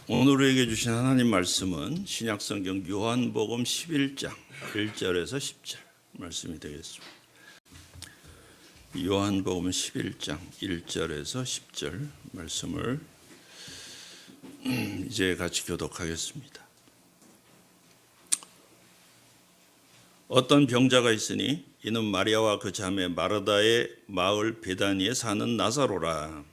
오늘 우리에게 주신 하나님 말씀은 신약성경 요한복음 11장 1절에서 10절 말씀이 되겠습니다. 요한복음 11장 1절에서 10절 말씀을 이제 같이 교독하겠습니다. 어떤 병자가 있으니 이는 마리아와 그 자매 마르다의 마을 베다니에 사는 나사로라.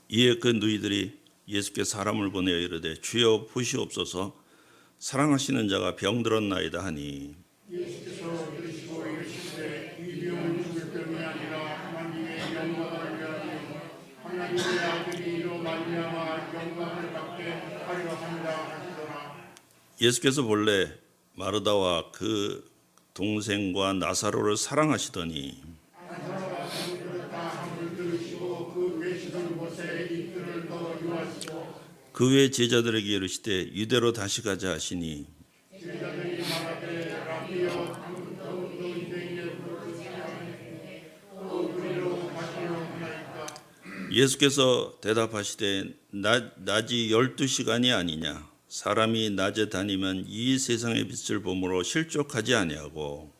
이에 그 누이들이 예수께 사람을 보내어 이르되 주여 보시옵소서 사랑하시는 자가 병들었나이다 하니 예수께서 들으시고 이르시되 이 병은 죽을 병이 아니라 하나님의 영광을 위하여 하나님의 아들이 이로 말미암아 영광을 받게 하려 한다 하시더라. 예수께서 본래 마르다와 그 동생과 나사로를 사랑하시더니 나사로가 병들었다 함을 들으시고 그 계시던 곳에 이틀을 더 유하시고 그 외 제자들에게 이르시되 유대로 다시 가자 하시니 제자들이 말하되 라비여 방금 더욱 너희에게 부르시되 또 우리로 가시려 하나이까. 예수께서 대답하시되 낮이 12시간이 아니냐 사람이 낮에 다니면 이 세상의 빛을 보므로 실족하지 아니하고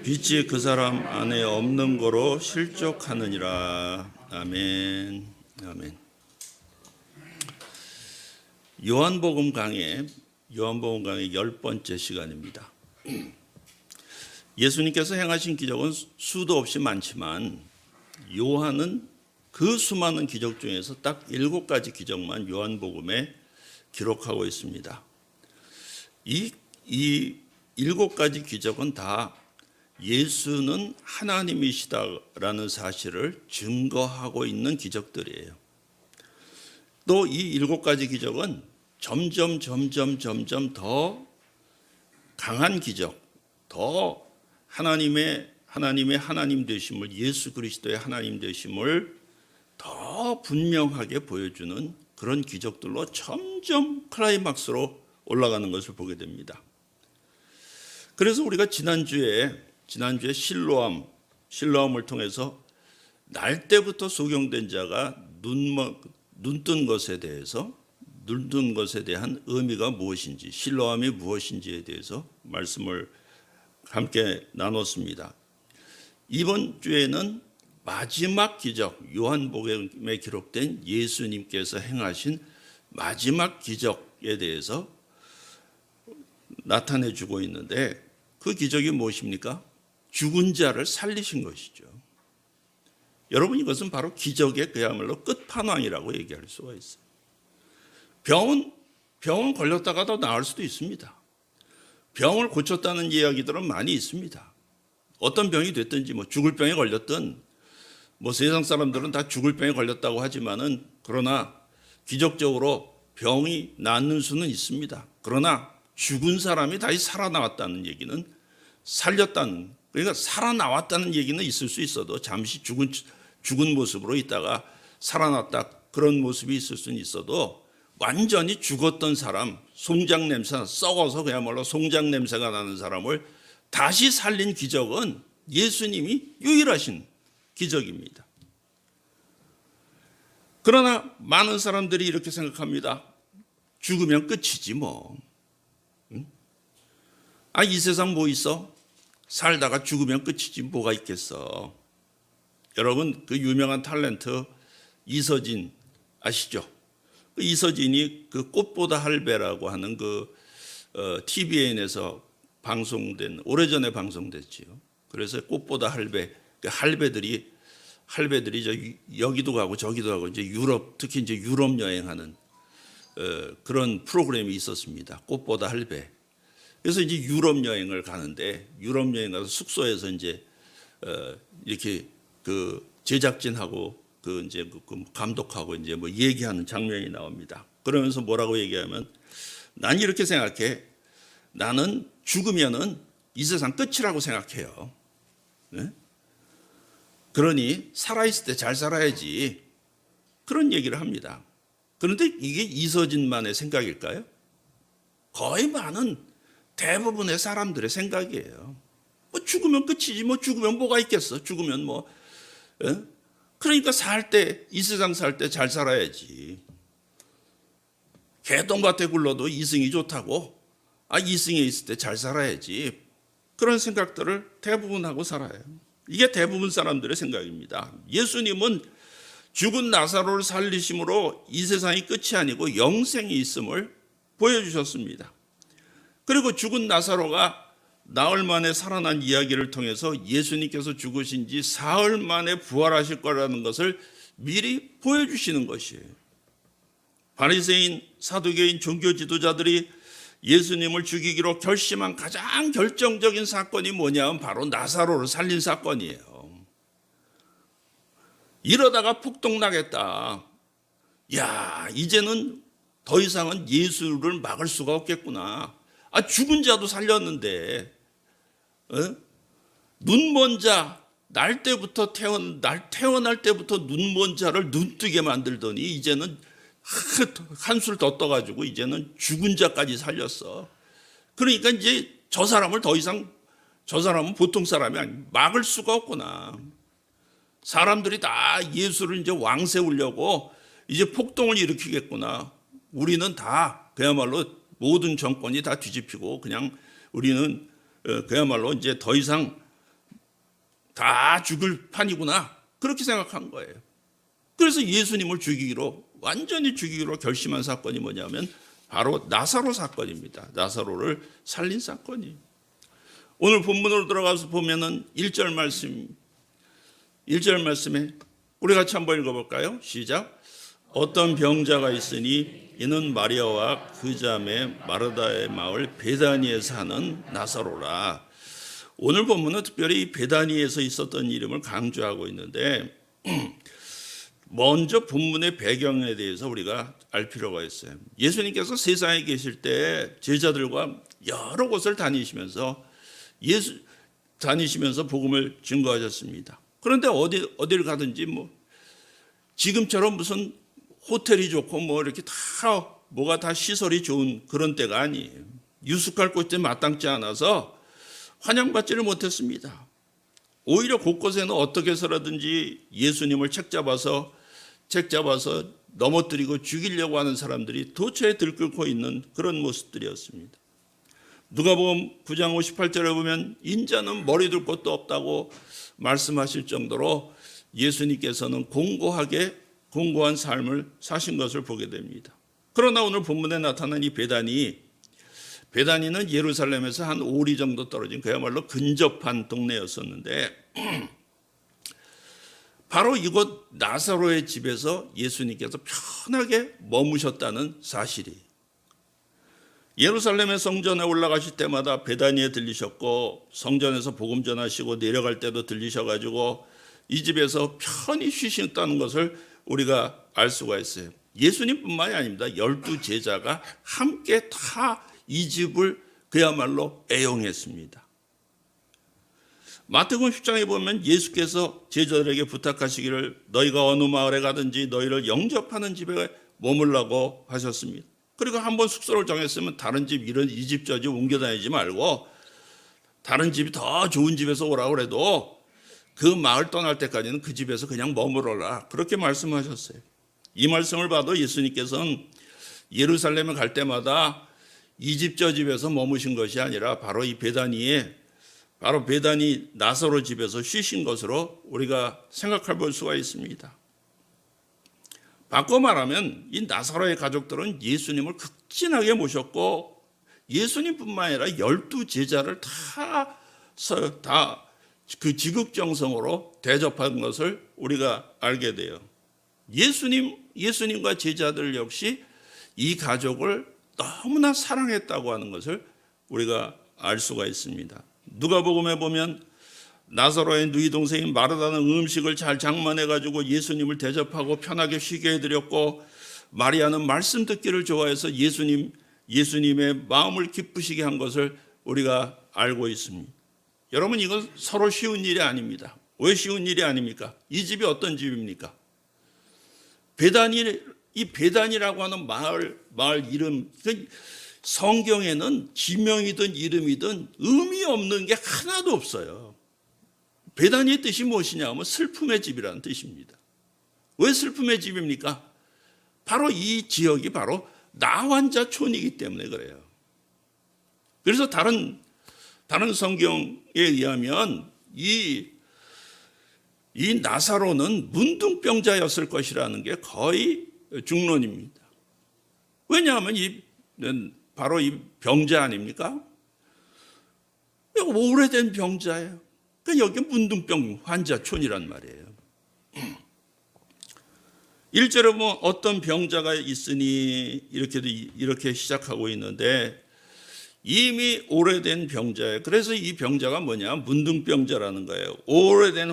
빛이 그 사람 안에 없는 거로 실족하느니라. 아멘. 아멘. 요한복음 강의 10번째 시간입니다. 예수님께서 행하신 기적은 수도 없이 많지만 요한은 그 수많은 기적 중에서 딱 7가지 기적만 요한복음에 기록하고 있습니다. 이 7가지 기적은 다 예수는 하나님이시다라는 사실을 증거하고 있는 기적들이에요. 또 이 7가지 기적은 점점 더 강한 기적, 더 하나님의 하나님 되심을, 예수 그리스도의 하나님 되심을 더 분명하게 보여주는 그런 기적들로 점점 클라이막스로 올라가는 것을 보게 됩니다. 그래서 우리가 지난주에 실로암을 통해서 날 때부터 소경된 자가 눈뜬 것에 대한 의미가 무엇인지, 실로암이 무엇인지에 대해서 말씀을 함께 나눴습니다. 이번 주에는 마지막 기적, 요한복음에 기록된 예수님께서 행하신 마지막 기적에 대해서 나타내주고 있는데 그 기적이 무엇입니까? 죽은 자를 살리신 것이죠. 여러분, 이것은 바로 기적의 그야말로 끝판왕이라고 얘기할 수가 있어요. 병은 걸렸다가도 나을 수도 있습니다. 병을 고쳤다는 이야기들은 많이 있습니다. 어떤 병이 됐든지 죽을 병에 걸렸든 세상 사람들은 다 죽을 병에 걸렸다고 하지만은 그러나 기적적으로 병이 낫는 수는 있습니다. 그러나 죽은 사람이 다시 살아나왔다는 얘기는 그러니까 살아나왔다는 얘기는 있을 수 있어도 잠시 죽은 모습으로 있다가 살아났다 그런 모습이 있을 수는 있어도 완전히 죽었던 사람, 송장 냄새, 썩어서 그야말로 송장 냄새가 나는 사람을 다시 살린 기적은 예수님이 유일하신 기적입니다. 그러나 많은 사람들이 이렇게 생각합니다. 죽으면 끝이지 뭐. 이 세상 뭐 있어? 살다가 죽으면 끝이지 뭐가 있겠어. 여러분, 그 유명한 탤런트 이서진 아시죠? 그 이서진이 그 꽃보다 할배라고 하는 그 TVN에서 오래전에 방송됐지요. 그래서 꽃보다 할배, 그 할배들이 여기도 가고 저기도 가고 이제 특히 이제 유럽 여행하는 그런 프로그램이 있었습니다. 꽃보다 할배. 그래서 이제 유럽 여행을 가는데 유럽 여행 가서 숙소에서 이제 이렇게 그 제작진하고 그 감독하고 이제 얘기하는 장면이 나옵니다. 그러면서 뭐라고 얘기하면 난 이렇게 생각해. 나는 죽으면은 이 세상 끝이라고 생각해요. 네? 그러니 살아있을 때 잘 살아야지. 그런 얘기를 합니다. 그런데 이게 이서진만의 생각일까요? 거의 대부분의 사람들의 생각이에요. 뭐 죽으면 끝이지. 뭐 죽으면 뭐가 있겠어. 죽으면 뭐. 예? 그러니까 살 때, 이 세상 살 때 잘 살아야지. 개똥밭에 굴러도 이승이 좋다고. 이승에 있을 때 잘 살아야지. 그런 생각들을 대부분 하고 살아요. 이게 대부분 사람들의 생각입니다. 예수님은 죽은 나사로를 살리심으로 이 세상이 끝이 아니고 영생이 있음을 보여주셨습니다. 그리고 죽은 나사로가 나흘 만에 살아난 이야기를 통해서 예수님께서 죽으신 지 사흘 만에 부활하실 거라는 것을 미리 보여주시는 것이에요. 바리새인, 사두개인, 종교 지도자들이 예수님을 죽이기로 결심한 가장 결정적인 사건이 뭐냐면 바로 나사로를 살린 사건이에요. 이러다가 폭동나겠다. 야, 이제는 더 이상은 예수를 막을 수가 없겠구나. 죽은 자도 살렸는데 눈먼 자, 태어날 때부터 눈먼 자를 눈뜨게 만들더니 이제는 한술 더 떠가지고 이제는 죽은 자까지 살렸어. 그러니까 이제 저 사람은 보통 사람이 아니 막을 수가 없구나. 사람들이 다 예수를 이제 왕 세우려고 이제 폭동을 일으키겠구나. 우리는 다 그야말로 모든 정권이 다 뒤집히고 그냥 우리는 그야말로 이제 더 이상 다 죽을 판이구나. 그렇게 생각한 거예요. 그래서 예수님을 완전히 죽이기로 결심한 사건이 뭐냐면 바로 나사로 사건입니다. 나사로를 살린 사건이. 오늘 본문으로 들어가서 보면은 1절 말씀에 우리 같이 한번 읽어볼까요? 시작. 어떤 병자가 있으니 이는 마리아와 그 자매 마르다의 마을 베다니에 사는 나사로라. 오늘 본문은 특별히 베다니에서 있었던 이름을 강조하고 있는데 먼저 본문의 배경에 대해서 우리가 알 필요가 있어요. 예수님께서 세상에 계실 때 제자들과 여러 곳을 다니시면서 복음을 증거하셨습니다. 그런데 어디를 가든지 뭐 지금처럼 무슨 호텔이 좋고 뭐 이렇게 뭐가 다 시설이 좋은 그런 때가 아니에요. 유숙할 곳에 마땅치 않아서 환영받지를 못했습니다. 오히려 곳곳에는 어떻게 해서라든지 예수님을 책 잡아서 넘어뜨리고 죽이려고 하는 사람들이 도처에 들끓고 있는 그런 모습들이었습니다. 누가복음 9장 58절에 보면 인자는 머리 둘 곳도 없다고 말씀하실 정도로 예수님께서는 공고한 삶을 사신 것을 보게 됩니다. 그러나 오늘 본문에 나타난 이 베다니는 예루살렘에서 한 5리 정도 떨어진 그야말로 근접한 동네였었는데 바로 이곳 나사로의 집에서 예수님께서 편하게 머무셨다는 사실이. 예루살렘의 성전에 올라가실 때마다 베다니에 들리셨고 성전에서 복음 전하시고 내려갈 때도 들리셔가지고 이 집에서 편히 쉬셨다는 것을 우리가 알 수가 있어요. 예수님뿐만이 아닙니다. 12제자가 함께 다 이 집을 그야말로 애용했습니다. 마태복음 10장에 보면 예수께서 제자들에게 부탁하시기를 너희가 어느 마을에 가든지 너희를 영접하는 집에 머물라고 하셨습니다. 그리고 한번 숙소를 정했으면 다른 집 이 집 저 집 옮겨 다니지 말고 다른 집이 더 좋은 집에서 오라고 그래도 그 마을 떠날 때까지는 그 집에서 그냥 머물러라. 그렇게 말씀하셨어요. 이 말씀을 봐도 예수님께서는 예루살렘에 갈 때마다 이 집 저 집에서 머무신 것이 아니라 바로 베다니 나사로 집에서 쉬신 것으로 우리가 생각해 볼 수가 있습니다. 바꿔 말하면 이 나사로의 가족들은 예수님을 극진하게 모셨고 예수님뿐만 아니라 12제자를 다 그 지극정성으로 대접한 것을 우리가 알게 돼요. 예수님과 제자들 역시 이 가족을 너무나 사랑했다고 하는 것을 우리가 알 수가 있습니다. 누가복음에 보면 나사로의 누이 동생인 마르다는 음식을 잘 장만해가지고 예수님을 대접하고 편하게 쉬게 해드렸고 마리아는 말씀 듣기를 좋아해서 예수님의 마음을 기쁘시게 한 것을 우리가 알고 있습니다. 여러분 이건 서로 쉬운 일이 아닙니다. 왜 쉬운 일이 아닙니까? 이 집이 어떤 집입니까? 이 베다니라고 하는 마을 이름 성경에는 지명이든 이름이든 의미 없는 게 하나도 없어요. 베다니의 뜻이 무엇이냐 하면 슬픔의 집이라는 뜻입니다. 왜 슬픔의 집입니까? 바로 이 지역이 바로 나환자촌이기 때문에 그래요. 그래서 다른 성경에 의하면 이 나사로는 문둥병자였을 것이라는 게 거의 중론입니다. 왜냐하면 바로 이 병자 아닙니까? 오래된 병자예요. 그러니까 여기 문둥병 환자촌이란 말이에요. 1절에 보면 어떤 병자가 있으니 이렇게 시작하고 있는데 이미 오래된 병자예요. 그래서 이 병자가 뭐냐? 문둥병자라는 거예요. 오래된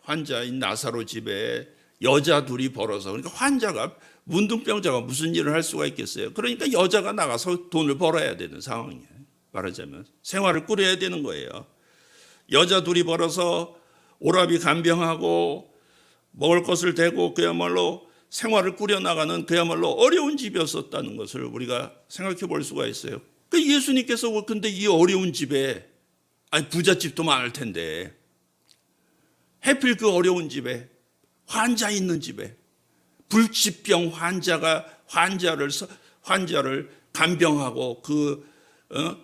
환자인 나사로 집에 여자 둘이 벌어서, 그러니까 문둥병자가 무슨 일을 할 수가 있겠어요? 그러니까 여자가 나가서 돈을 벌어야 되는 상황이에요. 말하자면 생활을 꾸려야 되는 거예요. 여자 둘이 벌어서 오라비 간병하고 먹을 것을 대고 그야말로 생활을 꾸려나가는 그야말로 어려운 집이었었다는 것을 우리가 생각해 볼 수가 있어요. 예수님께서 근데 이 어려운 집에, 부잣집도 많을 텐데 하필 그 어려운 집에, 환자 있는 집에 불치병 환자를 간병하고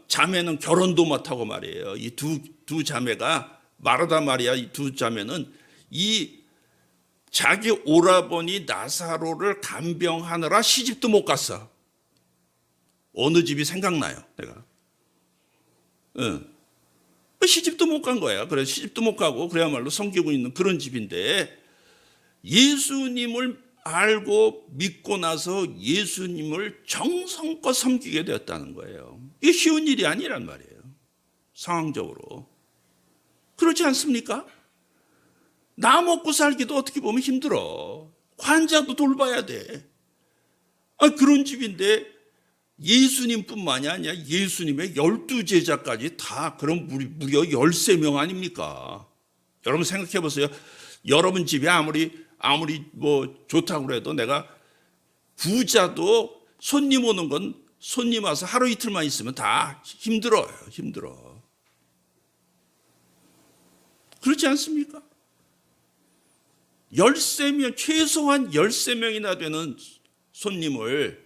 자매는 결혼도 못하고 말이에요. 이 두 자매가 마르다 마리아, 이 두 자매는 이 자기 오라버니 나사로를 간병하느라 시집도 못 갔어. 어느 집이 생각나요, 내가. 시집도 못 간 거야. 그래서 시집도 못 가고 그야말로 섬기고 있는 그런 집인데 예수님을 알고 믿고 나서 예수님을 정성껏 섬기게 되었다는 거예요. 이게 쉬운 일이 아니란 말이에요. 상황적으로. 그렇지 않습니까? 나 먹고 살기도 어떻게 보면 힘들어. 환자도 돌봐야 돼. 그런 집인데 예수님뿐만이 아니라 예수님의 12제자까지 다 그럼 무려 13명 아닙니까? 여러분 생각해 보세요. 여러분 집이 아무리 뭐 좋다고 그래도 내가 부자도 손님 오는 건 손님 와서 하루 이틀만 있으면 다 힘들어요. 그렇지 않습니까? 13명, 최소한 13명이나 되는 손님을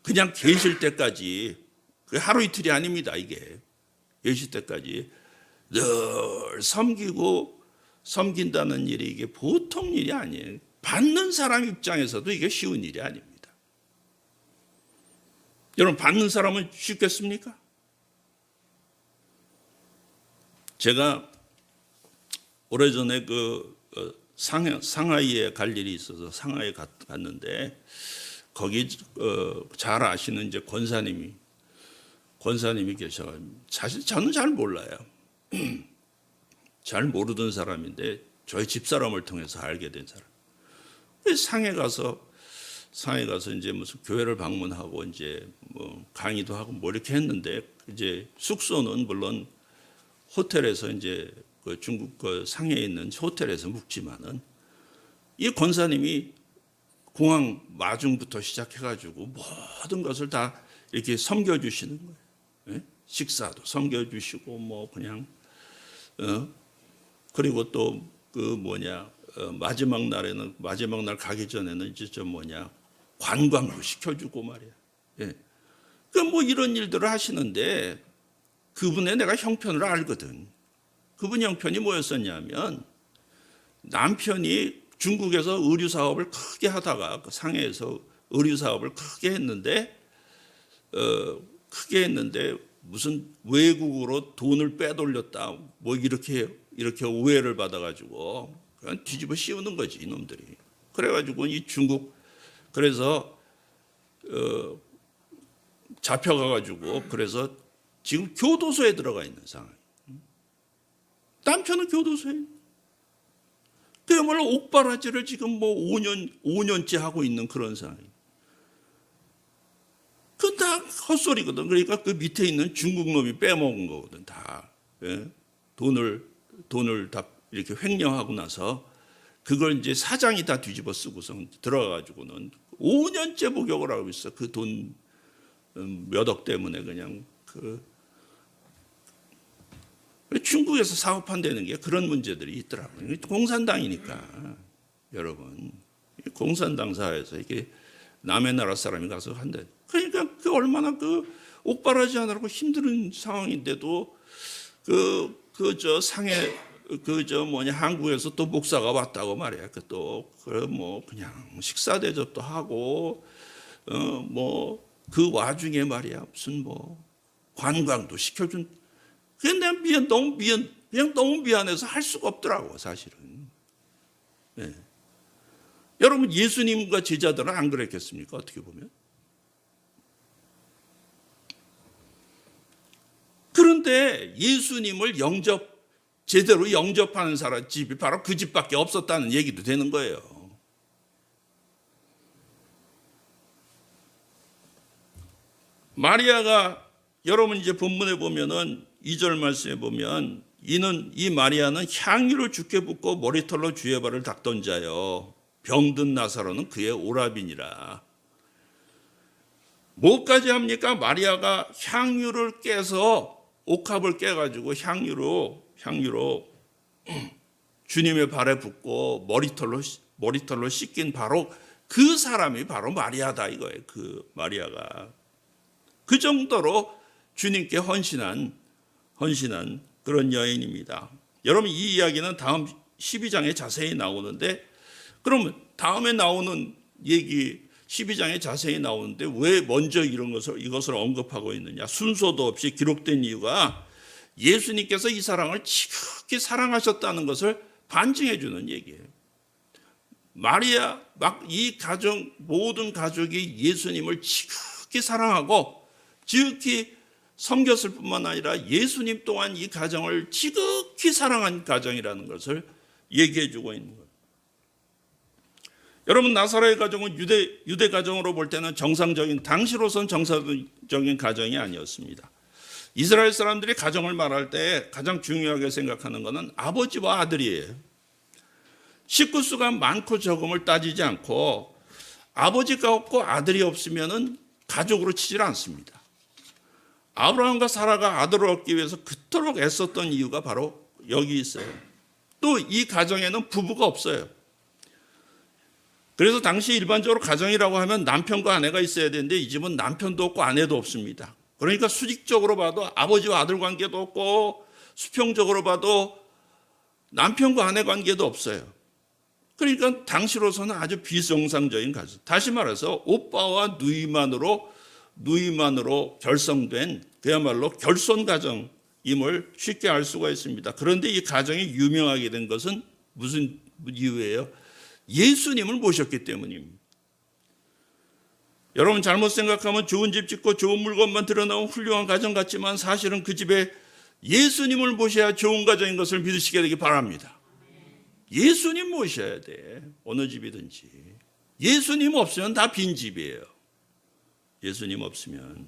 그냥 계실 때까지, 하루 이틀이 아닙니다, 이게. 계실 때까지 늘 섬긴다는 일이 이게 보통 일이 아니에요. 받는 사람 입장에서도 이게 쉬운 일이 아닙니다. 여러분, 받는 사람은 쉽겠습니까? 제가 오래전에 상하이에 갈 일이 있어서 상하이에 갔는데 거기 잘 아시는 이제 권사님이 계셔. 사실 저는 잘 몰라요. 잘 모르던 사람인데 저희 집사람을 통해서 알게 된 사람. 상해 가서 이제 무슨 교회를 방문하고 이제 뭐 강의도 하고 뭐 이렇게 했는데 이제 숙소는 물론 호텔에서 이제 중국 상해에 있는 호텔에서 묵지만은 이 권사님이 공항 마중부터 시작해가지고 모든 것을 다 이렇게 섬겨주시는 거예요. 예? 식사도 섬겨주시고 뭐 그냥 그리고 또 마지막 날 가기 전에는 이제 관광도 시켜주고 말이야. 예. 뭐 이런 일들을 하시는데 그분의 내가 형편을 알거든. 그분 형편이 뭐였었냐면 남편이 중국에서 의류 사업을 크게 하다가 상해에서 의류 사업을 크게 했는데 무슨 외국으로 돈을 빼돌렸다 뭐 이렇게 오해를 받아가지고 그냥 뒤집어 씌우는 거지 이놈들이. 그래가지고 이 중국 그래서 잡혀가가지고 그래서 지금 교도소에 들어가 있는 상황. 남편은 교도소에. 그야말로 옥바라지를 지금 뭐 5년째 하고 있는 그런 상황. 그건 다 헛소리거든. 그러니까 그 밑에 있는 중국 놈이 빼먹은 거거든. 다. 예? 돈을 다 이렇게 횡령하고 나서 그걸 이제 사장이 다 뒤집어 쓰고서 들어가가지고는 5년째 목욕을 하고 있어. 그 돈 몇 억 때문에 그냥 중국에서 사업한다는 게 그런 문제들이 있더라고요. 공산당이니까 여러분, 공산당 사회에서 이게 남의 나라 사람이 가서 한다. 그러니까 그 얼마나 옥바라지 하느라고 힘든 상황인데도 한국에서 또 목사가 왔다고 말이야. 그냥 식사 대접도 하고 그 와중에 말이야 무슨 관광도 시켜준. 그냥 너무 미안해서 할 수가 없더라고 사실은. 네. 여러분 예수님과 제자들은 안 그랬겠습니까? 어떻게 보면. 그런데 예수님을 제대로 영접하는 사람 집이 바로 그 집밖에 없었다는 얘기도 되는 거예요. 마리아가 여러분 이제 본문에 보면은 2절 말씀에 보면 이 마리아는 향유를 주께 붓고 머리털로 주의 발을 닦던 자요 병든 나사로는 그의 오라비니라. 뭐까지 합니까? 마리아가 향유를 깨서 옥합을 깨가지고 향유로 주님의 발에 붓고 머리털로 씻긴 바로 그 사람이 바로 마리아다 이거예요. 그 마리아가 그 정도로 주님께 헌신한 그런 여인입니다. 여러분 이 이야기는 다음 12장에 자세히 나오는데, 그러면 다음에 나오는 얘기 12장에 자세히 나오는데 왜 먼저 이것을 언급하고 있느냐? 순서도 없이 기록된 이유가 예수님께서 이 사랑을 지극히 사랑하셨다는 것을 반증해 주는 얘기예요. 마리아 이 가정 모든 가족이 예수님을 지극히 사랑하고 지극히 섬겼을 뿐만 아니라 예수님 또한 이 가정을 지극히 사랑한 가정이라는 것을 얘기해 주고 있는 거예요. 여러분 나사로의 가정은 유대 가정으로 볼 때는 당시로선 정상적인 가정이 아니었습니다. 이스라엘 사람들이 가정을 말할 때 가장 중요하게 생각하는 것은 아버지와 아들이에요. 식구수가 많고 적음을 따지지 않고 아버지가 없고 아들이 없으면 가족으로 치질 않습니다. 아브라함과 사라가 아들을 얻기 위해서 그토록 애썼던 이유가 바로 여기 있어요. 또 이 가정에는 부부가 없어요. 그래서 당시 일반적으로 가정이라고 하면 남편과 아내가 있어야 되는데 이 집은 남편도 없고 아내도 없습니다. 그러니까 수직적으로 봐도 아버지와 아들 관계도 없고 수평적으로 봐도 남편과 아내 관계도 없어요. 그러니까 당시로서는 아주 비정상적인 가정. 다시 말해서 오빠와 누이만으로 결성된 그야말로 결손 가정임을 쉽게 알 수가 있습니다. 그런데 이 가정이 유명하게 된 것은 무슨 이유예요? 예수님을 모셨기 때문입니다. 여러분 잘못 생각하면 좋은 집 짓고 좋은 물건만 드러나온 훌륭한 가정 같지만 사실은 그 집에 예수님을 모셔야 좋은 가정인 것을 믿으시게 되기 바랍니다. 예수님 모셔야 돼. 어느 집이든지. 예수님 없으면 다 빈집이에요. 예수님 없으면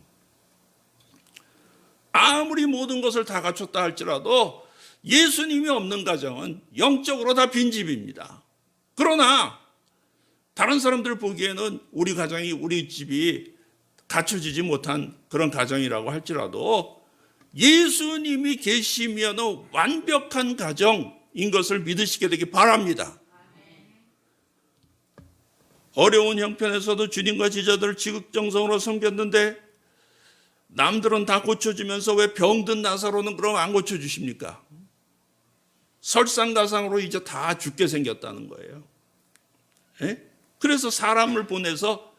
아무리 모든 것을 다 갖췄다 할지라도 예수님이 없는 가정은 영적으로 다 빈집입니다. 그러나 다른 사람들 보기에는 우리 집이 갖춰지지 못한 그런 가정이라고 할지라도 예수님이 계시면 완벽한 가정인 것을 믿으시게 되기 바랍니다. 어려운 형편에서도 주님과 제자들을 지극정성으로 섬겼는데 남들은 다 고쳐주면서 왜 병든 나사로는 그럼 안 고쳐주십니까? 설상가상으로 이제 다 죽게 생겼다는 거예요. 예? 그래서 사람을 보내서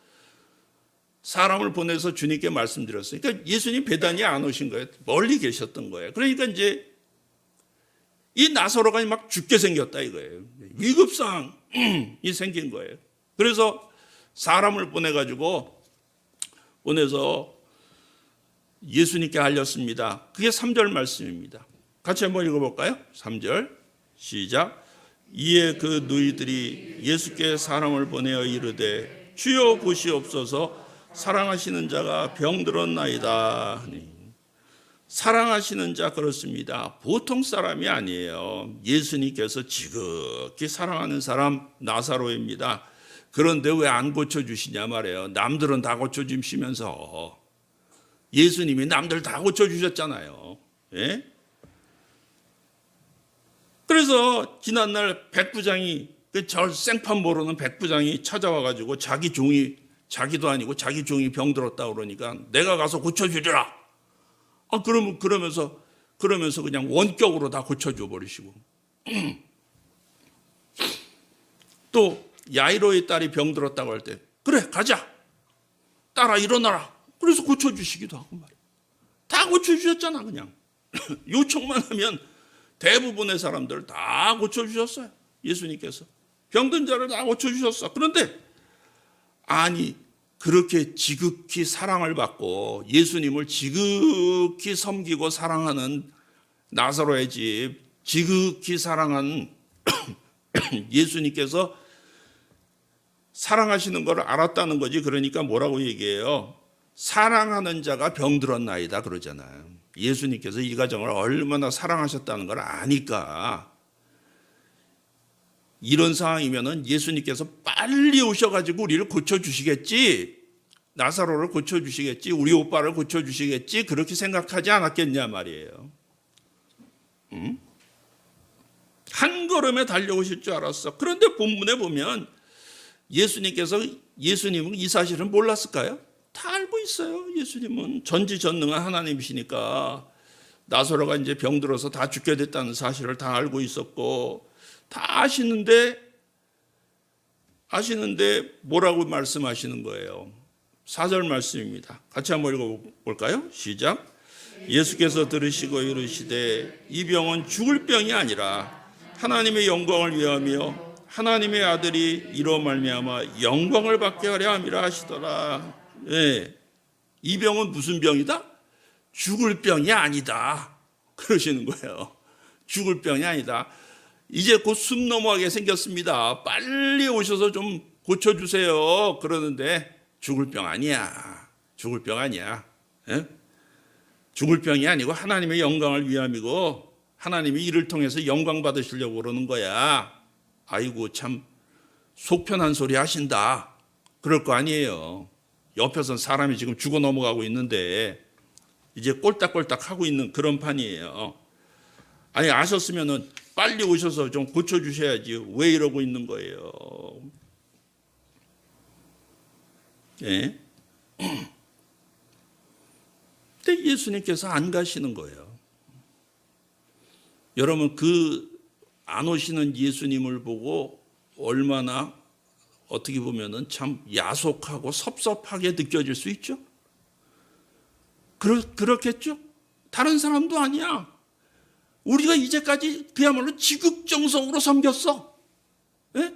주님께 말씀드렸어요. 그러니까 예수님 배단이 안 오신 거예요. 멀리 계셨던 거예요. 그러니까 이제 이 나사로가 막 죽게 생겼다 이거예요. 위급상이 생긴 거예요. 그래서 사람을 보내서 예수님께 알렸습니다. 그게 3절 말씀입니다. 같이 한번 읽어볼까요? 3절 시작. 이에 그 누이들이 예수께 사람을 보내어 이르되 주여 보시옵소서 사랑하시는 자가 병들었나이다. 사랑하시는 자 그렇습니다. 보통 사람이 아니에요. 예수님께서 지극히 사랑하는 사람 나사로입니다. 그런데 왜 안 고쳐주시냐 말이에요. 남들은 다 고쳐주시면서 예수님이 남들 다 고쳐주셨잖아요. 예? 그래서 지난날 백부장이 저 생판 모르는 백부장이 찾아와가지고 자기도 아니고 자기 종이 병들었다 그러니까 내가 가서 고쳐주리라. 그러면서 그냥 원격으로 다 고쳐줘 버리시고 또 야이로의 딸이 병들었다고 할 때 그래 가자 딸아 일어나라. 그래서 고쳐주시기도 하고 말이야. 다 고쳐주셨잖아 그냥. 요청만 하면 대부분의 사람들 다 고쳐주셨어요. 예수님께서 병든 자를 다 고쳐주셨어. 그런데 아니 그렇게 지극히 사랑을 받고 예수님을 지극히 섬기고 사랑하는 나사로의 집 지극히 사랑한 예수님께서 사랑하시는 걸 알았다는 거지. 그러니까 뭐라고 얘기해요? 사랑하는 자가 병들었나이다 그러잖아요. 예수님께서 이 가정을 얼마나 사랑하셨다는 걸 아니까 이런 상황이면은 예수님께서 빨리 오셔가지고 우리를 고쳐주시겠지, 나사로를 고쳐주시겠지, 우리 오빠를 고쳐주시겠지 그렇게 생각하지 않았겠냐 말이에요. 한 걸음에 달려오실 줄 알았어. 그런데 본문에 보면 예수님은 이 사실을 몰랐을까요? 다 알고 있어요. 예수님은 전지전능한 하나님이시니까 나사로가 이제 병들어서 다 죽게 됐다는 사실을 다 알고 있었고 다 아시는데 뭐라고 말씀하시는 거예요? 4절 말씀입니다. 같이 한번 읽어볼까요? 시작. 예수께서 들으시고 이르시되 이 병은 죽을 병이 아니라 하나님의 영광을 위하며 하나님의 아들이 이로 말미암아 영광을 받게 하려 함이라 하시더라. 네. 이 병은 무슨 병이다? 죽을 병이 아니다. 그러시는 거예요. 죽을 병이 아니다. 이제 곧 숨 넘어가게 생겼습니다. 빨리 오셔서 좀 고쳐주세요. 그러는데 죽을 병 아니야. 죽을 병 아니야. 예? 죽을 병이 아니고 하나님의 영광을 위함이고 하나님이 이를 통해서 영광 받으시려고 그러는 거야. 아이고 참 속편한 소리 하신다. 그럴 거 아니에요. 옆에서 사람이 지금 죽어 넘어가고 있는데 이제 꼴딱꼴딱 하고 있는 그런 판이에요. 아니 아셨으면은 빨리 오셔서 좀 고쳐주셔야지 왜 이러고 있는 거예요. 예? 근데 예수님께서 안 가시는 거예요. 여러분 안 오시는 예수님을 보고 얼마나 어떻게 보면은 참 야속하고 섭섭하게 느껴질 수 있죠. 그렇겠죠? 다른 사람도 아니야. 우리가 이제까지 그야말로 지극정성으로 섬겼어. 예?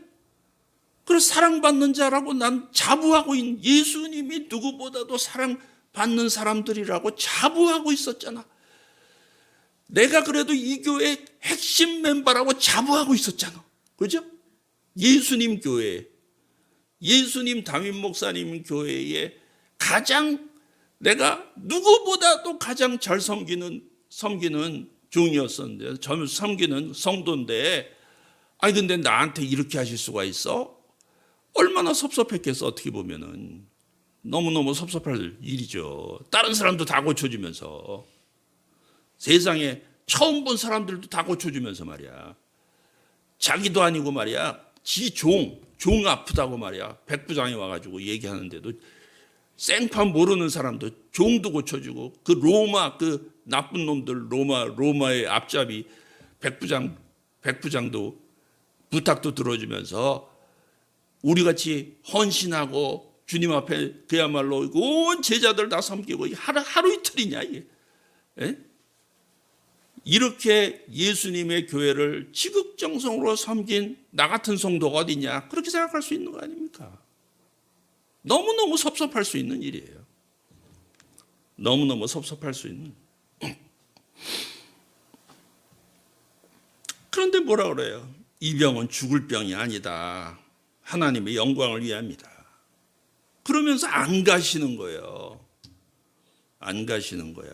그래서 사랑받는 자라고 난 자부하고 있는 예수님이 누구보다도 사랑받는 사람들이라고 자부하고 있었잖아. 내가 그래도 이 교회 핵심 멤버라고 자부하고 있었잖아. 그죠? 예수님 교회, 예수님 담임 목사님 교회에 가장 내가 누구보다도 가장 잘 섬기는 종이었었는데, 섬기는 성도인데, 아니 근데 나한테 이렇게 하실 수가 있어? 얼마나 섭섭했겠어. 어떻게 보면은 너무너무 섭섭할 일이죠. 다른 사람도 다 고쳐주면서 세상에 처음 본 사람들도 다 고쳐주면서 말이야. 자기도 아니고 말이야. 종 아프다고 말이야. 백부장이 와가지고 얘기하는데도 생판 모르는 사람도 종도 고쳐주고 그 로마 그 나쁜 놈들 로마의 앞잡이 백부장도 부탁도 들어주면서 우리같이 헌신하고 주님 앞에 그야말로 온 제자들 다 섬기고 하루 이틀이냐 이게. 예? 이렇게 예수님의 교회를 지극정성으로 섬긴 나 같은 성도가 어디냐 그렇게 생각할 수 있는 거 아닙니까? 너무너무 섭섭할 수 있는 일이에요. 너무너무 섭섭할 수 있는. 그런데 뭐라 그래요? 이 병은 죽을 병이 아니다. 하나님의 영광을 위함이다. 그러면서 안 가시는 거예요. 안 가시는 거야.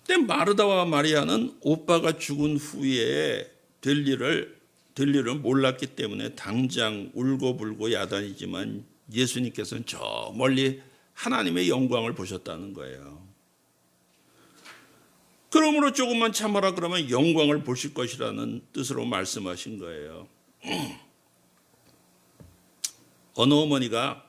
근데 마르다와 마리아는 오빠가 죽은 후에 될 일을 될 일을 몰랐기 때문에 당장 울고불고 야단이지만 예수님께서는 저 멀리 하나님의 영광을 보셨다는 거예요. 그러므로 조금만 참아라 그러면 영광을 보실 것이라는 뜻으로 말씀하신 거예요. 어느 어머니가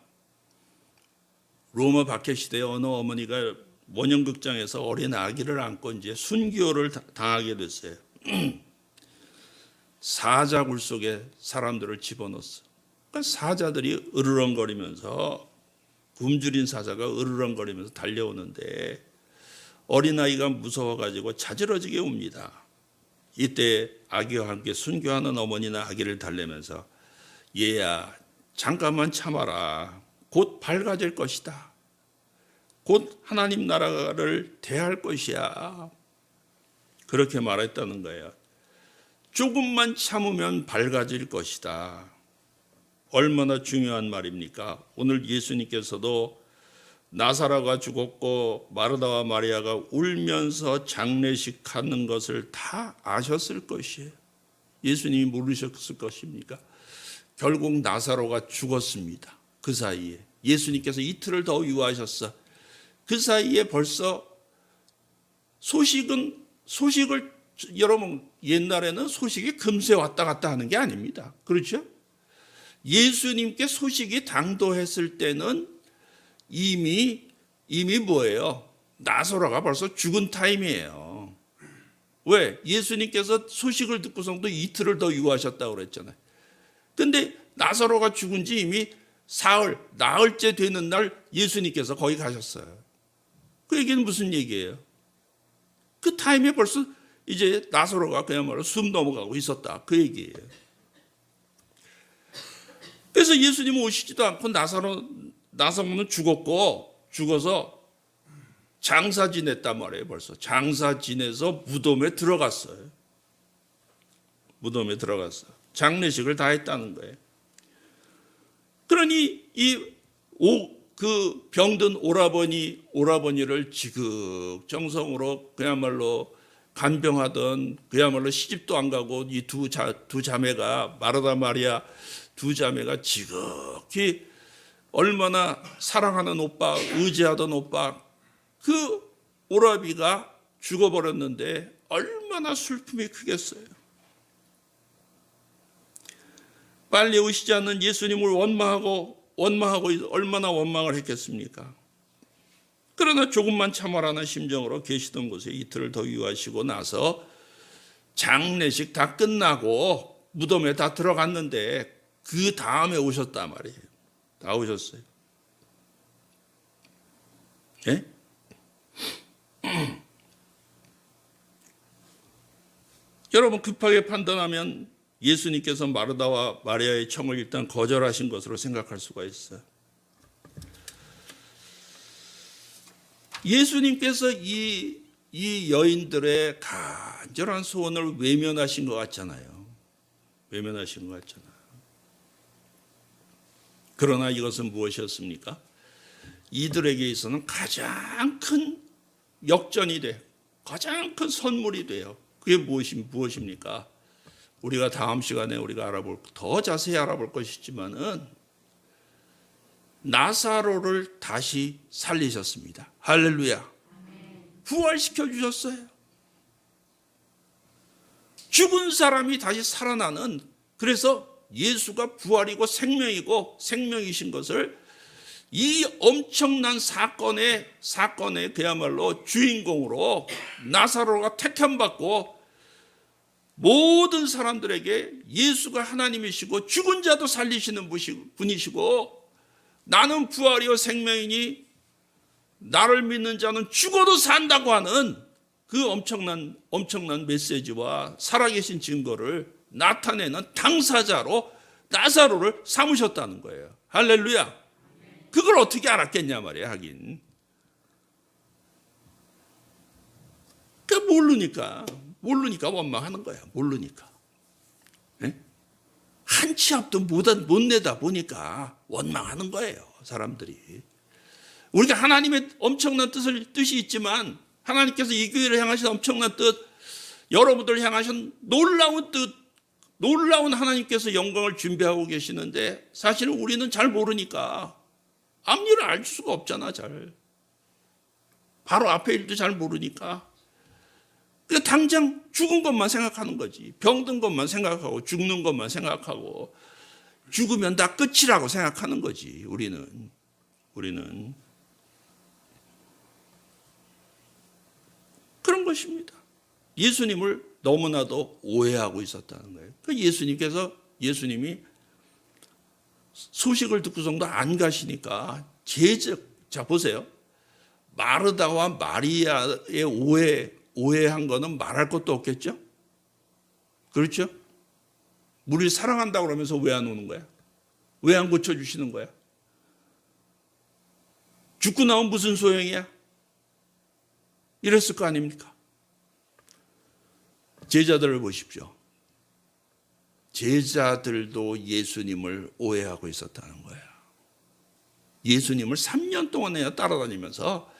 로마 박해 시대에 어느 어머니가 원형극장에서 어린 아기를 안고 이제 순교를 당하게 됐어요. 사자굴 속에 사람들을 집어넣었어. 그러니까 사자들이 으르렁거리면서 굶주린 사자가 으르렁거리면서 달려오는데 어린아이가 무서워가지고 자지러지게 웁니다. 이때 아기와 함께 순교하는 어머니는 아기를 달래면서 얘야 잠깐만 참아라. 곧 밝아질 것이다. 곧 하나님 나라를 대할 것이야. 그렇게 말했다는 거예요. 조금만 참으면 밝아질 것이다. 얼마나 중요한 말입니까? 오늘 예수님께서도 나사로가 죽었고 마르다와 마리아가 울면서 장례식 하는 것을 다 아셨을 것이에요. 예수님이 모르셨을 것입니까? 결국 나사로가 죽었습니다. 그 사이에 예수님께서 이틀을 더 유하셨어. 그 사이에 벌써 소식을 여러분 옛날에는 소식이 금세 왔다 갔다 하는 게 아닙니다. 그렇죠? 예수님께 소식이 당도했을 때는 이미 뭐예요? 나사로가 벌써 죽은 타임이에요. 왜? 예수님께서 소식을 듣고서도 이틀을 더 유하셨다고 그랬잖아요. 근데 나사로가 죽은 지 이미 나흘째 되는 날 예수님께서 거기 가셨어요. 그 얘기는 무슨 얘기예요? 그 타임에 벌써 이제 나사로가 그야말로 숨 넘어가고 있었다. 그 얘기예요. 그래서 예수님은 오시지도 않고 나사로는 죽어서 장사 지냈단 말이에요. 벌써 장사 지내서 무덤에 들어갔어요. 장례식을 다 했다는 거예요. 그러니 그 병든 오라버니를 지극정성으로 그야말로 간병하던 그야말로 시집도 안 가고 이 두 자매가 마르다 마리아 두 자매가 지극히 얼마나 사랑하는 오빠, 의지하던 오빠, 그 오라비가 죽어버렸는데 얼마나 슬픔이 크겠어요. 빨리 오시지 않는 예수님을 원망하고 얼마나 원망을 했겠습니까? 그러나 조금만 참아라는 심정으로 계시던 곳에 이틀을 더 유하시고 나서 장례식 다 끝나고 무덤에 다 들어갔는데 그 다음에 오셨단 말이에요. 다 오셨어요. 예? 여러분 급하게 판단하면 예수님께서 마르다와 마리아의 청을 일단 거절하신 것으로 생각할 수가 있어요. 예수님께서 이 여인들의 간절한 소원을 외면하신 것 같잖아요. 그러나 이것은 무엇이었습니까? 이들에게 있어서는 가장 큰 역전이 돼, 가장 큰 선물이 돼요. 그게 무엇입니까? 우리가 다음 시간에 더 자세히 알아볼 것이지만은 나사로를 다시 살리셨습니다. 할렐루야. 부활시켜 주셨어요. 죽은 사람이 다시 살아나는, 그래서 예수가 부활이고 생명이신 것을 이 엄청난 사건의 그야말로 주인공으로 나사로가 택함받고 모든 사람들에게 예수가 하나님이시고 죽은 자도 살리시는 분이시고 나는 부활이요 생명이니 나를 믿는 자는 죽어도 산다고 하는 그 엄청난 메시지와 살아계신 증거를 나타내는 당사자로 나사로를 삼으셨다는 거예요. 할렐루야. 그걸 어떻게 알았겠냐 말이에요. 하긴 모르니까 원망하는 거야. 모르니까. 네? 한 치 앞도 못 내다 보니까 원망하는 거예요. 사람들이. 우리가 하나님의 엄청난 뜻이 있지만 하나님께서 이 교회를 향하신 엄청난 뜻, 여러분들을 향하신 놀라운 뜻, 놀라운 하나님께서 영광을 준비하고 계시는데 사실은 우리는 잘 모르니까 앞일을 알 수가 없잖아. 잘 바로 앞에 일도 잘 모르니까 그러니까 당장 죽은 것만 생각하는 거지. 병든 것만 생각하고 죽는 것만 생각하고 죽으면 다 끝이라고 생각하는 거지. 우리는 그런 것입니다. 예수님을 너무나도 오해하고 있었다는 거예요. 예수님이 소식을 듣고서도 안 가시니까 자 보세요. 마르다와 마리아의 오해한 거는 말할 것도 없겠죠? 그렇죠? 우리를 사랑한다고 그러면서 왜 안 오는 거야? 왜 안 고쳐주시는 거야? 죽고 나면 무슨 소용이야? 이랬을 거 아닙니까? 제자들을 보십시오. 제자들도 예수님을 오해하고 있었다는 거예요. 예수님을 3년 동안이나 따라다니면서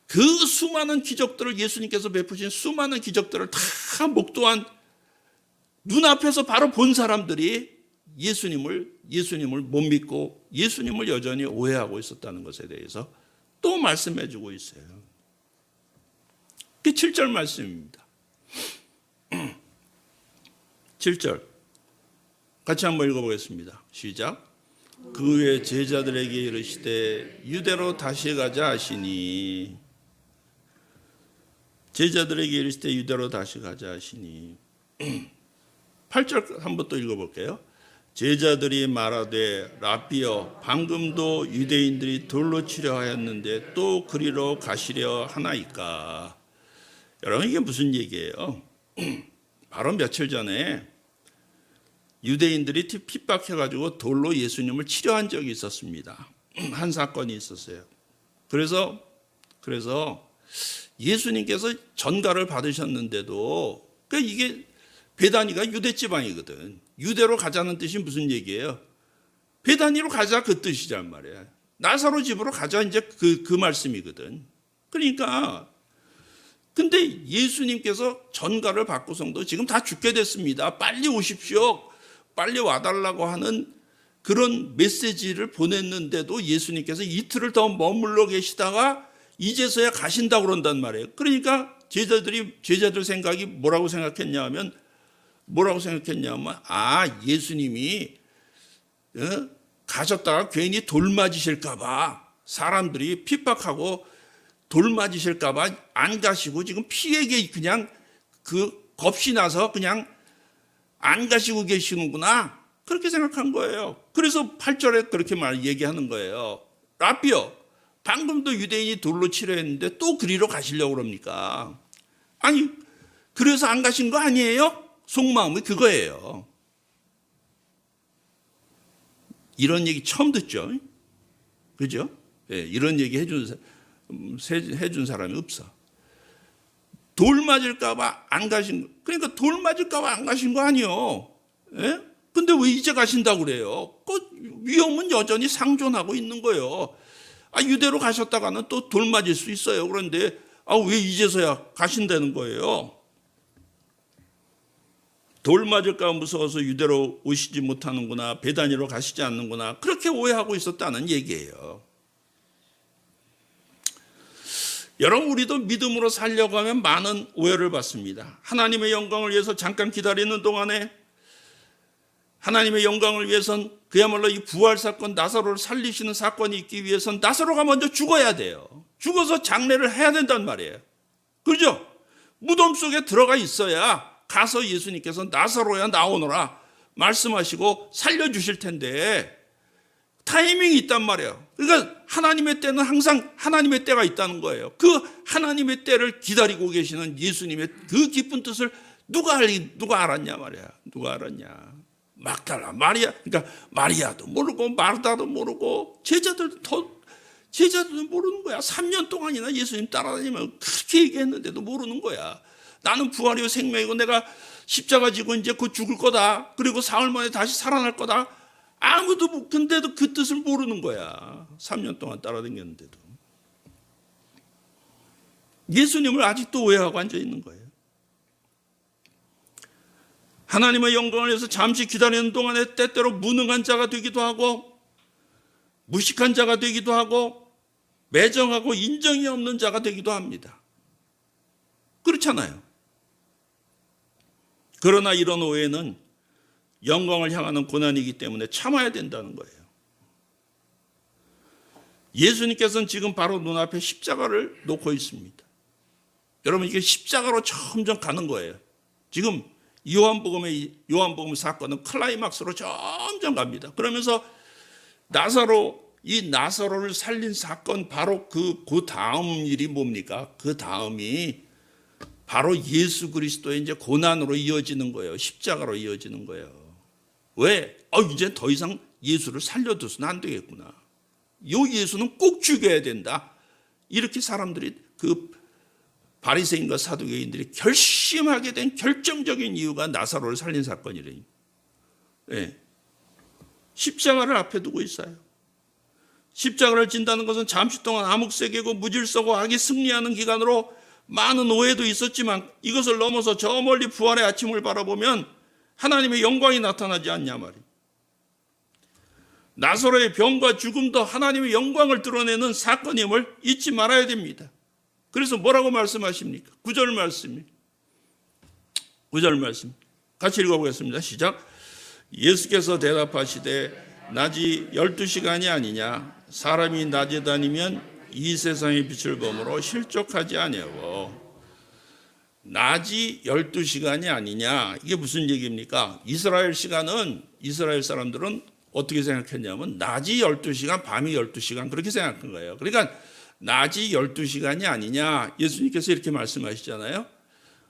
그 수많은 기적들을 예수님께서 베푸신 수많은 기적들을 다 목도한 눈앞에서 바로 본 사람들이 예수님을 못 믿고 예수님을 여전히 오해하고 있었다는 것에 대해서 또 말씀해 주고 있어요. 그게 7절 말씀입니다. 7절 같이 한번 읽어보겠습니다. 시작. 그 후에 제자들에게 이르시되 유대로 다시 가자 하시니 제자들에게 이르시되 유대로 다시 가자 하시니 8절 한번 또 읽어볼게요. 제자들이 말하되 라삐여 방금도 유대인들이 돌로 치려 하였는데 또 그리로 가시려 하나이까. 여러분 이게 무슨 얘기예요? 바로 며칠 전에 유대인들이 핍박해가지고 돌로 예수님을 치려한 적이 있었습니다. 한 사건이 있었어요. 그래서 예수님께서 전가를 받으셨는데도 이게 베다니가 유대 지방이거든. 유대로 가자는 뜻이 무슨 얘기예요? 베다니로 가자 그 뜻이란 말이야. 나사로 집으로 가자 이제 그 말씀이거든. 그러니까 근데 예수님께서 전가를 받고서도 지금 다 죽게 됐습니다. 빨리 오십시오. 빨리 와달라고 하는 그런 메시지를 보냈는데도 예수님께서 이틀을 더 머물러 계시다가 이제서야 가신다고 그런단 말이에요. 그러니까 제자들 생각이 뭐라고 생각했냐면 예수님이 가셨다가 괜히 돌 맞으실까 봐 사람들이 핍박하고 돌 맞으실까 봐 안 가시고 지금 피해게 그냥 겁이 나서 그냥 안 가시고 계시는구나. 그렇게 생각한 거예요. 그래서 8절에 그렇게 얘기하는 거예요. 라삐여, 방금도 유대인이 돌로 치려 했는데 또 그리로 가시려고 그럽니까? 아니, 그래서 안 가신 거 아니에요? 속마음이 그거예요. 이런 얘기 처음 듣죠? 그죠? 네, 이런 얘기 해준 사람이 없어. 돌 맞을까봐 안 가신 거. 그러니까 돌 맞을까봐 안 가신 거 아니요. 예? 근데 왜 이제 가신다고 그래요? 그 위험은 여전히 상존하고 있는 거예요. 유대로 가셨다가는 또 돌 맞을 수 있어요. 그런데 왜 이제서야 가신다는 거예요? 돌 맞을까 무서워서 유대로 오시지 못하는구나. 베다니로 가시지 않는구나. 그렇게 오해하고 있었다는 얘기예요. 여러분 우리도 믿음으로 살려고 하면 많은 오해를 받습니다. 하나님의 영광을 위해서 잠깐 기다리는 동안에 하나님의 영광을 위해선 그야말로 이 부활 사건 나사로를 살리시는 사건이 있기 위해선 나사로가 먼저 죽어야 돼요. 죽어서 장례를 해야 된단 말이에요. 그렇죠? 무덤 속에 들어가 있어야 가서 예수님께서 나사로야 나오너라 말씀하시고 살려주실 텐데 타이밍이 있단 말이에요. 그러니까 하나님의 때는 항상 하나님의 때가 있다는 거예요. 그 하나님의 때를 기다리고 계시는 예수님의 그 깊은 뜻을 누가 알았냐 말이야. 누가 알았냐. 막달라 마리아, 그러니까 마리아도 모르고 마르다도 모르고 제자들도 모르는 거야. 3년 동안이나 예수님 따라다니면 그렇게 얘기했는데도 모르는 거야. 나는 부활이요 생명이고 내가 십자가 지고 이제 곧 죽을 거다. 그리고 사흘 만에 다시 살아날 거다. 아무도 근데도 그 뜻을 모르는 거야. 3년 동안 따라다녔는데도. 예수님을 아직도 오해하고 앉아 있는 거예요. 하나님의 영광을 위해서 잠시 기다리는 동안에 때때로 무능한 자가 되기도 하고 무식한 자가 되기도 하고 매정하고 인정이 없는 자가 되기도 합니다. 그렇잖아요. 그러나 이런 오해는 영광을 향하는 고난이기 때문에 참아야 된다는 거예요. 예수님께서는 지금 바로 눈앞에 십자가를 놓고 있습니다. 여러분, 이게 십자가로 점점 가는 거예요. 지금 요한복음 사건은 클라이막스로 점점 갑니다. 그러면서 이 나사로를 살린 사건, 바로 그 다음 일이 뭡니까? 그 다음이 바로 예수 그리스도의 이제 고난으로 이어지는 거예요. 십자가로 이어지는 거예요. 왜? 이제 더 이상 예수를 살려둬서는 안 되겠구나. 요 예수는 꼭 죽여야 된다. 이렇게 사람들이, 그 바리새인과 사두개인들이 결심하게 된 결정적인 이유가 나사로를 살린 사건이래요. 네. 십자가를 앞에 두고 있어요. 십자가를 진다는 것은 잠시 동안 암흑세계고 무질서고 악이 승리하는 기간으로 많은 오해도 있었지만, 이것을 넘어서 저 멀리 부활의 아침을 바라보면 하나님의 영광이 나타나지 않냐 말이에요. 나사로의 병과 죽음도 하나님의 영광을 드러내는 사건임을 잊지 말아야 됩니다. 그래서 뭐라고 말씀하십니까? 9절 말씀이. 9절 말씀. 같이 읽어보겠습니다. 시작. 예수께서 대답하시되 낮이 12시간이 아니냐? 사람이 낮에 다니면 이 세상의 빛을 범으로 실족하지 아니하고. 낮이 12시간이 아니냐? 이게 무슨 얘기입니까? 이스라엘 사람들은 어떻게 생각했냐면 낮이 12시간, 밤이 12시간 그렇게 생각한 거예요. 그러니까 낮이 12시간이 아니냐, 예수님께서 이렇게 말씀하시잖아요.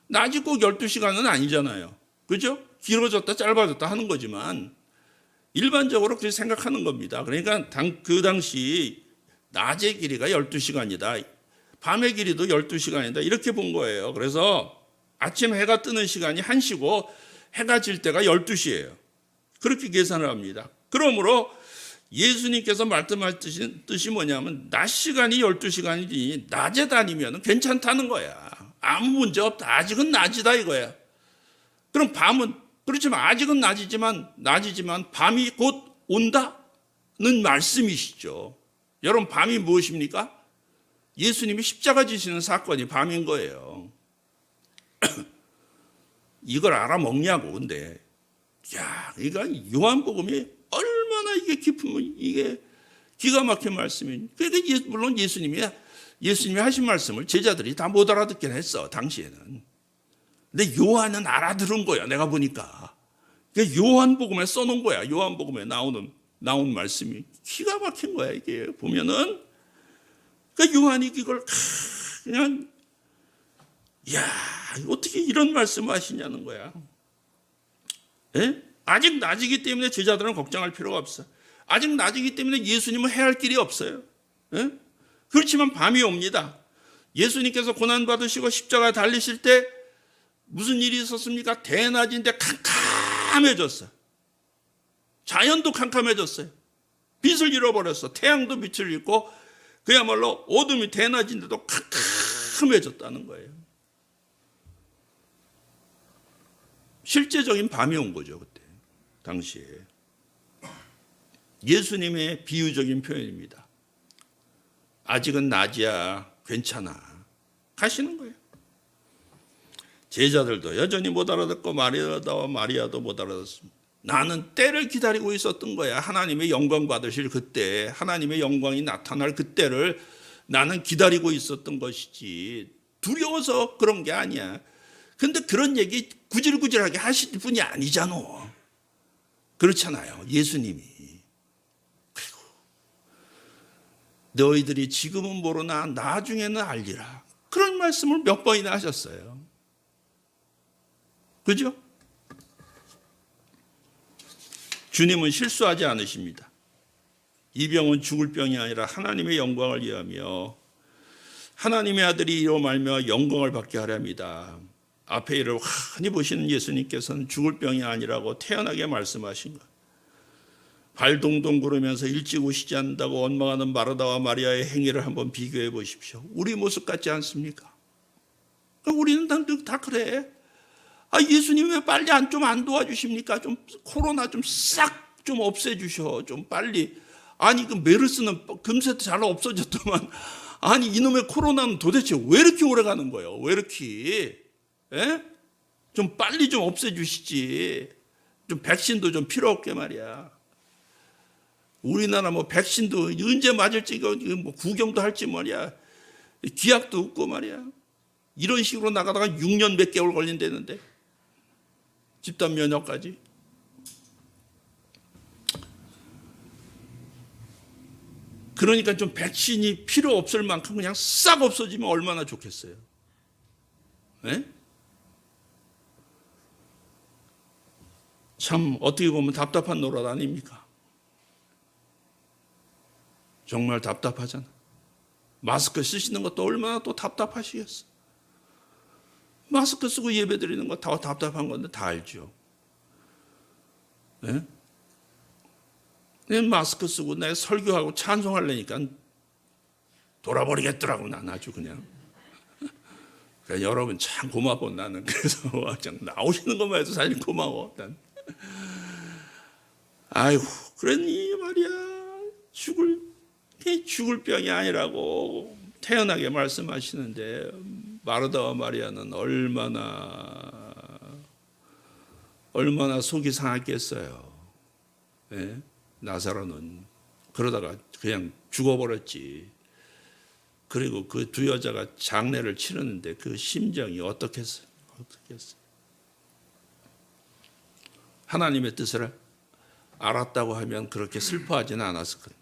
낮이 꼭 12시간은 아니잖아요. 그죠? 길어졌다 짧아졌다 하는 거지만 일반적으로 그렇게 생각하는 겁니다. 그러니까 그 당시 낮의 길이가 12시간이다. 밤의 길이도 12시간이다. 이렇게 본 거예요. 그래서 아침 해가 뜨는 시간이 1시고 해가 질 때가 12시예요. 그렇게 계산을 합니다. 그러므로 예수님께서 말씀하신 뜻이 뭐냐면 낮 시간이 12시간이지 낮에 다니면 괜찮다는 거야. 아무 문제 없다. 아직은 낮이다 이거야. 그럼 밤은 그렇지만 아직은 낮이지만 밤이 곧 온다는 말씀이시죠. 여러분, 밤이 무엇입니까? 예수님이 십자가 지시는 사건이 밤인 거예요. 이걸 알아먹냐고. 근데 그러니까 요한복음이 얼마나 이게 깊으면 이게 기가 막힌 말씀이에요. 그러니까 물론 예수님이 하신 말씀을 제자들이 다 못 알아듣긴 했어, 당시에는. 근데 요한은 알아들은 거야, 내가 보니까. 그러니까 요한복음에 써놓은 거야. 요한복음에 나온 말씀이 기가 막힌 거야, 이게. 보면은. 그러니까 요한이 이걸 그냥, 어떻게 이런 말씀을 하시냐는 거야. 예? 아직 낮이기 때문에 제자들은 걱정할 필요가 없어. 아직 낮이기 때문에 예수님은 해야 할 길이 없어요. 예? 그렇지만 밤이 옵니다. 예수님께서 고난받으시고 십자가에 달리실 때 무슨 일이 있었습니까? 대낮인데 캄캄해졌어요. 자연도 캄캄해졌어요. 빛을 잃어버렸어. 태양도 빛을 잃고 그야말로 어둠이 대낮인데도 캄캄해졌다는 거예요. 실제적인 밤이 온 거죠, 그때 당시에. 예수님의 비유적인 표현입니다. 아직은 낮이야, 괜찮아, 가시는 거예요. 제자들도 여전히 못 알아듣고 마리아도 못 알아듣습니다. 나는 때를 기다리고 있었던 거야. 하나님의 영광 받으실 그때, 하나님의 영광이 나타날 그때를 나는 기다리고 있었던 것이지 두려워서 그런 게 아니야. 근데 그런 얘기 구질구질하게 하실 분이 아니잖아. 그렇잖아요, 예수님이. 그리고 너희들이 지금은 모르나 나중에는 알리라. 그런 말씀을 몇 번이나 하셨어요. 그죠? 주님은 실수하지 않으십니다. 이 병은 죽을 병이 아니라 하나님의 영광을 위하며 하나님의 아들이 이로 말미암아 영광을 받게 하려 합니다. 앞에 일을 환히 보시는 예수님께서는 죽을 병이 아니라고 태연하게 말씀하신 것. 발 동동 구르면서 일찍 오시지 않는다고 원망하는 마르다와 마리아의 행위를 한번 비교해 보십시오. 우리 모습 같지 않습니까? 우리는 다 그래. 예수님 왜 빨리 좀 안 도와주십니까? 좀 코로나 좀 싹 좀 없애주셔. 좀 빨리. 아니, 그 메르스는 금세 잘 없어졌더만. 아니, 이놈의 코로나는 도대체 왜 이렇게 오래 가는 거예요? 왜 이렇게? 예? 좀 빨리 좀 없애주시지. 좀 백신도 좀 필요 없게 말이야. 우리나라 뭐 백신도 언제 맞을지 뭐 구경도 할지 말이야. 기약도 없고 말이야. 이런 식으로 나가다가 6년 몇 개월 걸린다는데. 집단 면역까지. 그러니까 좀 백신이 필요 없을 만큼 그냥 싹 없어지면 얼마나 좋겠어요. 네? 참 어떻게 보면 답답한 노릇 아닙니까? 정말 답답하잖아. 마스크 쓰시는 것도 얼마나 또 답답하시겠어. 마스크 쓰고 예배 드리는 거 다 답답한 건데 다 알죠. 네? 마스크 쓰고 내가 설교하고 찬송하려니까 돌아버리겠더라고. 난 아주 그냥. 그러니까 여러분 참 고마워. 나는 그래서 그냥 나오시는 것만 해도 사실 고마워. 난. 아이고 그러니 말이야. 죽을 병이 아니라고 태연하게 말씀하시는데 마르다와 마리아는 얼마나 속이 상했겠어요. 네? 나사로는 그러다가 그냥 죽어버렸지. 그리고 그 두 여자가 장례를 치르는데 그 심정이 어떻겠어요? 하나님의 뜻을 알았다고 하면 그렇게 슬퍼하지는 않았을 건데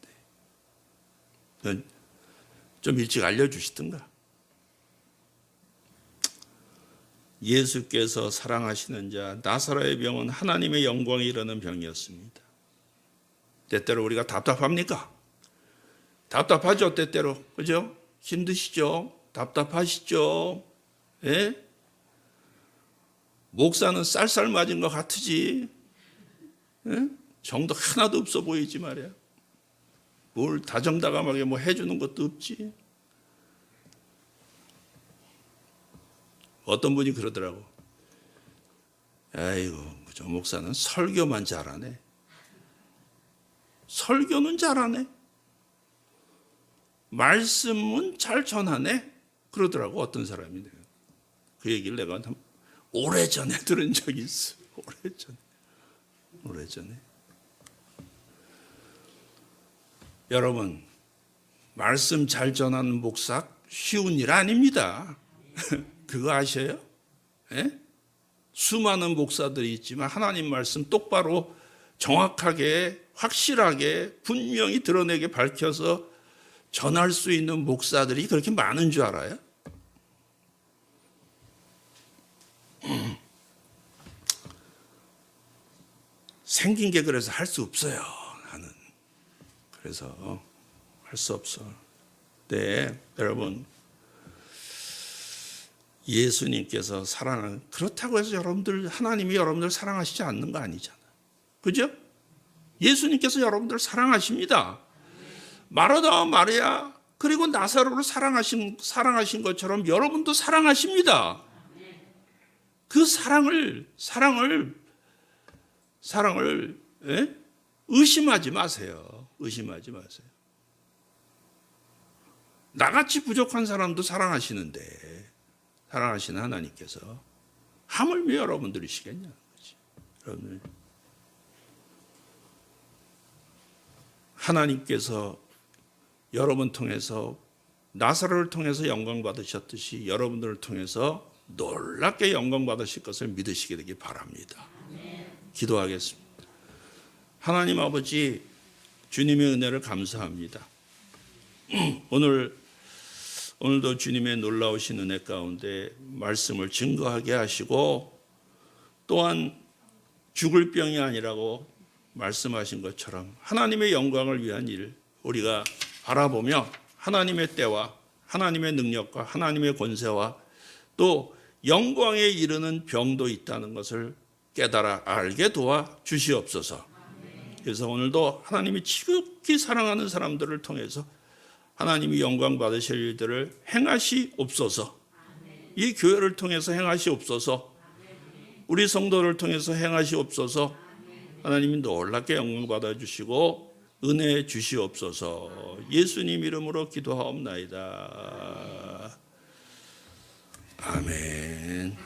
좀 일찍 알려주시든가. 예수께서 사랑하시는 자 나사로의 병은 하나님의 영광에 이르는 병이었습니다. 때때로 우리가 답답합니까? 답답하죠, 때때로. 그죠? 힘드시죠? 답답하시죠? 예? 목사는 쌀쌀 맞은 것 같으지. 예? 정도 하나도 없어 보이지 말이야. 뭘 다정다감하게 뭐 해주는 것도 없지. 어떤 분이 그러더라고. 아이고, 저 목사는 설교만 잘하네. 설교는 잘하네. 말씀은 잘 전하네. 그러더라고 어떤 사람이. 그 얘기를 내가 오래전에 들은 적이 있어. 오래전에. 여러분, 말씀 잘 전하는 목사 쉬운 일 아닙니다. 그거 아셔요? 예? 수많은 목사들이 있지만 하나님 말씀 똑바로 정확하게 확실하게 분명히 드러내게 밝혀서 전할 수 있는 목사들이 그렇게 많은 줄 알아요? 생긴 게 그래서 할 수 없어요. 나는. 그래서 할 수 없어. 네, 여러분. 예수님께서 사랑하는, 그렇다고 해서 하나님이 여러분들 사랑하시지 않는 거 아니잖아. 그죠? 예수님께서 여러분들 사랑하십니다. 마르다와 마리아 그리고 나사로를 사랑하신 것처럼 여러분도 사랑하십니다. 그 사랑을 의심하지 마세요. 의심하지 마세요. 나같이 부족한 사람도 사랑하시는데 사랑하시는 하나님께서 하물며 여러분들이시겠냐는 거지. 여러분들. 하나님께서 여러분 통해서 나사로를 통해서 영광 받으셨듯이 여러분들을 통해서 놀랍게 영광 받으실 것을 믿으시게 되기 바랍니다. 기도하겠습니다. 하나님 아버지, 주님의 은혜를 감사합니다. 오늘도 주님의 놀라우신 은혜 가운데 말씀을 증거하게 하시고 또한 죽을 병이 아니라고 말씀하신 것처럼 하나님의 영광을 위한 일 우리가 바라보며 하나님의 때와 하나님의 능력과 하나님의 권세와 또 영광에 이르는 병도 있다는 것을 깨달아 알게 도와 주시옵소서. 그래서 오늘도 하나님이 지극히 사랑하는 사람들을 통해서 하나님이 영광 받으실 일들을 행하시옵소서. 이 교회를 통해서 행하시옵소서. 우리 성도를 통해서 행하시옵소서. 하나님이 놀랍게 영광 받아주시고 은혜 주시옵소서. 예수님 이름으로 기도하옵나이다. 아멘.